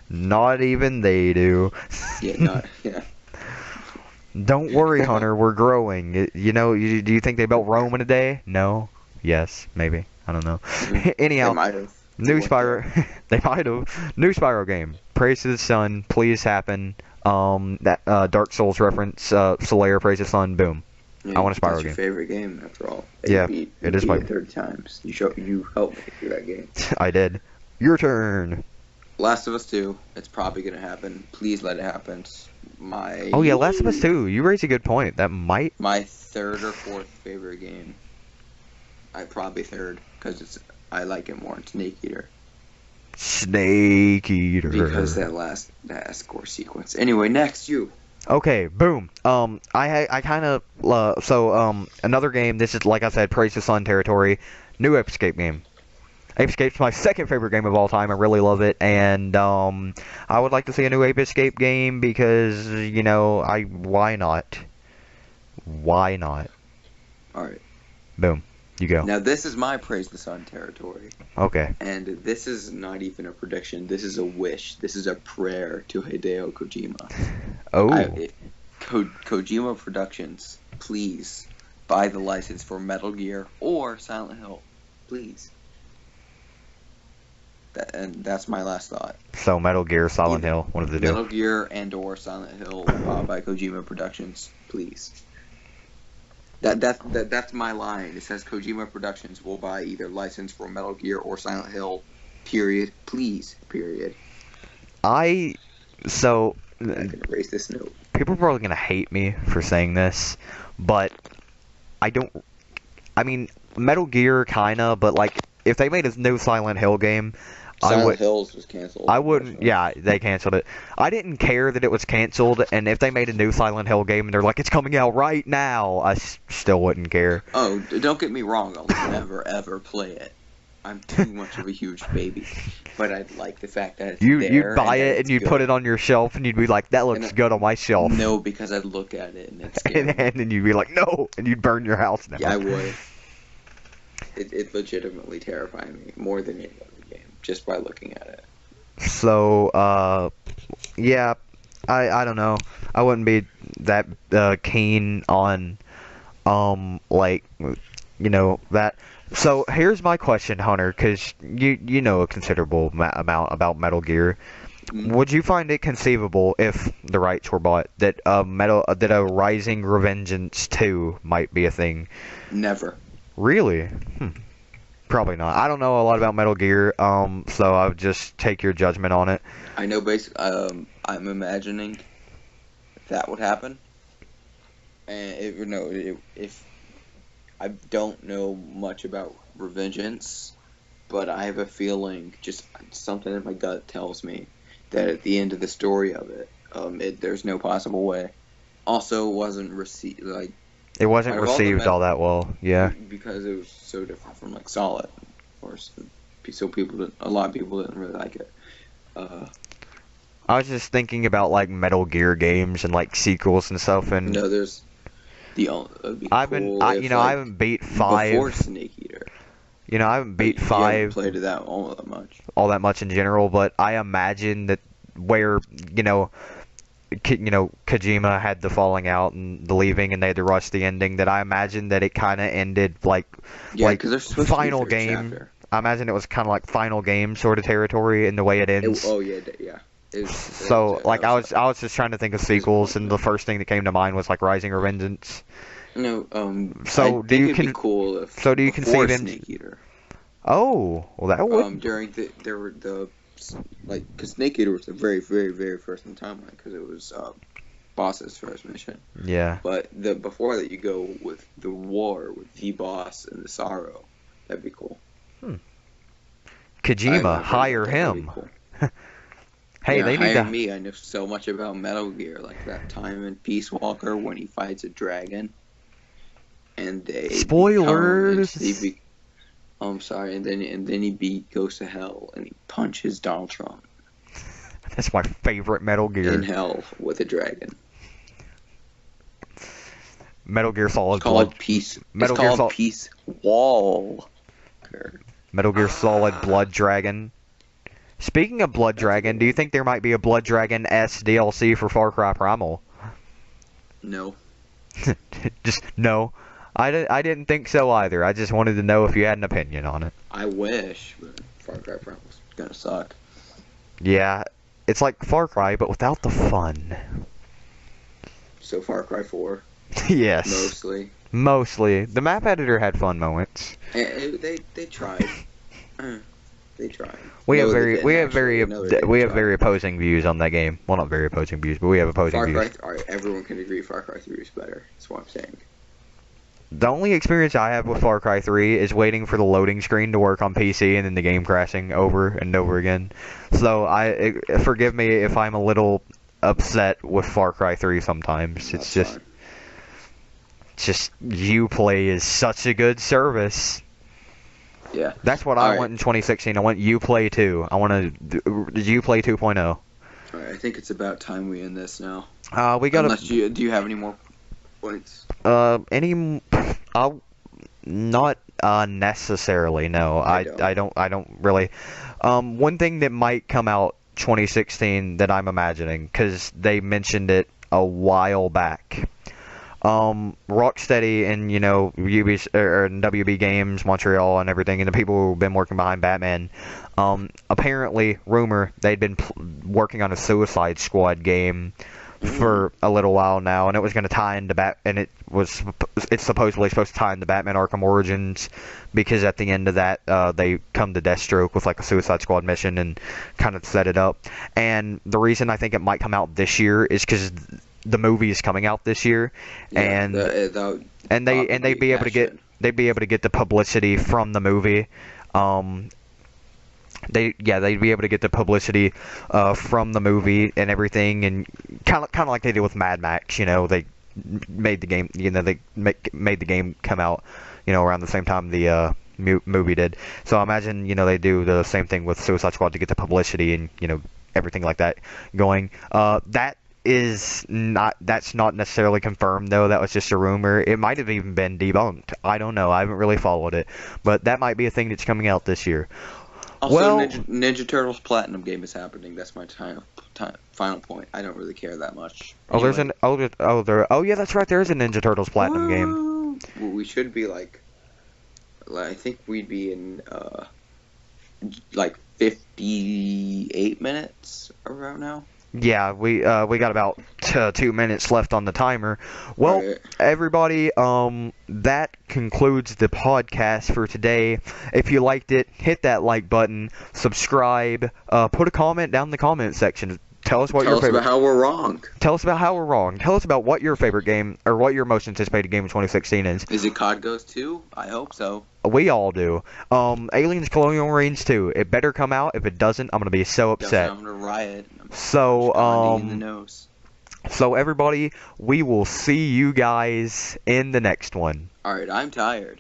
Not even they do. Yeah. Don't worry, Hunter, we're growing. You know, do you think they built Rome in a day? No. Yes, maybe. I don't know. Anyhow, They might have. new Spyro. They might have. New Spyro game. Praise to the sun. Please happen. That Dark Souls reference. Solaire, Praise the Sun. Boom. Yeah, I want a Spyro that's game. Your favorite game, after all. Yeah, it is my 30 times. You helped me through that game. I did. Your turn. Last of Us 2. It's probably gonna happen. Please let it happen. Oh yeah, Last of Us 2. You raise a good point. That might. My third or fourth favorite game. Probably third because I like it more. It's Snake Eater. Snake Eater. Because that last score sequence. Anyway, next you. Okay, boom. I kind of another game. This is, like I said, Praise the Sun territory. New Ape Escape game. Ape Escape's my second favorite game of all time. I really love it, and I would like to see a new Ape Escape game because why not? Why not? All right. Boom. You go. Now this is my Praise the Sun territory. Okay. And this is not even a prediction. This is a wish. This is a prayer to Hideo Kojima. Oh. Kojima Productions, please buy the license for Metal Gear or Silent Hill, please. And that's my last thought. So Metal Gear, Silent Hill, one of the two. Metal Gear and or Silent Hill by Kojima Productions, please. That's my line. It says Kojima Productions will buy either license for Metal Gear or Silent Hill. Period. Please. Period. I'm gonna erase this note. People are probably gonna hate me for saying this, but I mean, Metal Gear kinda, but like if they made a new Silent Hill game, Silent Hills was canceled. I wouldn't. Yeah, they canceled it. I didn't care that it was canceled, and if they made a new Silent Hill game and they're like, it's coming out right now, I still wouldn't care. Oh, don't get me wrong. I'll never ever play it. I'm too much of a huge baby. But I'd like the fact that it's there. You'd buy it and you'd put it on your shelf and you'd be like, that looks good on my shelf. No, because I'd look at it and it's and then you'd be like, no, and you'd burn your house down. Yeah, I would. It legitimately terrified me more than any other game, just by looking at it. So, yeah, I don't know. I wouldn't be that keen on, that. So here's my question, Hunter, because you know a considerable amount about Metal Gear. Mm-hmm. Would you find it conceivable, if the rights were bought, that a Rising Revengeance 2 might be a thing? Never. Really? Probably not. I don't know a lot about Metal Gear, so I would just take your judgment on it. I know I'm imagining that would happen. And if I don't know much about Revengeance, but I have a feeling, just something in my gut tells me that at the end of the story of it, there's no possible way. Also, wasn't received it wasn't received all that well, yeah. Because it was so different from Solid, of course. So a lot of people didn't really like it. I was just thinking about Metal Gear games and sequels and stuff, and no, there's I haven't beat 5 before Snake Eater. I haven't beat 5. You haven't played that all that much in general, but I imagine that where Kojima had the falling out and the leaving, and they had to rush the ending. That I imagine that it kind of ended because there's supposed final to be a third game. chapter. I imagine it was kind of like final game sort of territory in the way it ends. Yeah. I was just trying to think of sequels, and the first thing that came to mind was Rising Revengeance. No, So do you be cool if so do you before conceive Snake Eater? Oh, well that would. During because Snake Eater was the very, very, very first in the timeline, because it was Boss's first mission. Yeah. But before that, you go with the war with the Boss and the Sorrow. That'd be cool. Kojima, hire him. Cool. Hey, Yeah, they need hire to. me. I know so much about Metal Gear, like that time in Peace Walker when he fights a dragon, and they become, and he Spoilers. be, oh, I'm sorry, and then goes to hell and he punches Donald Trump That's my favorite Metal in Gear. hell with a dragon. Metal Gear It's Solid Blood. called Peace. It's Metal Gear called Solid. Peace Walker. Metal Gear Solid Ah, Blood Dragon. Speaking of Blood that's a Dragon, good do you one. think there might be a Blood Dragon S DLC for Far Cry Primal? No, Just no. I didn't think so either. I just wanted to know if you had an opinion on it. I wish, but Far Cry Primal's gonna suck. Yeah, it's like Far Cry, but without the fun. So Far Cry 4, Yes, mostly. mostly. The map editor had fun moments. They tried. They tried. We have No, they very, didn't we have actually. very, No, they didn't we have try. very opposing views on that game. Well, not very opposing views, but we have opposing Far views. Cry. Alright, everyone can agree Far Cry 3 is better. That's what I'm saying. The only experience I have with Far Cry 3 is waiting for the loading screen to work on PC and then the game crashing over and over again. So forgive me if I'm a little upset with Far Cry 3 sometimes. That's fine. It's just Uplay is such a good service. Yeah. That's what I Alright. want in 2016. I want Uplay 2. I want Uplay 2.0. Alright, I think it's about time we end this now. We got Unless do you have any more points? I'll not necessarily. No, I I don't really. One thing that might come out 2016 that I'm imagining, because they mentioned it a while back. Rocksteady and WB Games Montreal and everything, and the people who've been working behind Batman. Apparently, rumor they'd been working on a Suicide Squad game for a little while now, and it was going to tie into it's supposedly supposed to tie into Batman Arkham Origins, because at the end of that they come to Deathstroke with like a Suicide Squad mission and kind of set it up. And the reason I think it might come out this year is because the movie is coming out this year, Yeah, and they'd be able to get the publicity from the movie. They'd be able to get the publicity from the movie and everything, and kind of like they did with Mad Max. They made the game. Made the game come out. Around the same time the movie did. So I imagine they do the same thing with Suicide Squad to get the publicity and everything like that going. That's not necessarily confirmed though. That was just a rumor. It might have even been debunked. I don't know. I haven't really followed it, but that might be a thing that's coming out this year. Also, Well, Ninja Turtles Platinum game is happening. That's my final point. I don't really care that much. oh, there's an yeah, that's right. There is a Ninja Turtles Platinum game. Woo! Well, we should be like I think we'd be in like 58 minutes around now. Yeah, we got about 2 minutes left on the timer. Well, Right. everybody, that concludes the podcast for today. If you liked it, hit that like button, subscribe, put a comment down in the comment section. Tell us what Tell your us favorite. about how we're wrong. Tell us about how we're wrong. Tell us about what your favorite game or what your most anticipated game in 2016 is. Is it COD Ghost 2? I hope so. We all do. Aliens Colonial Marines 2. It better come out. If it doesn't, I'm gonna be so upset. I'm gonna riot. So, In the nose. So everybody, we will see you guys in the next one. Alright, I'm tired.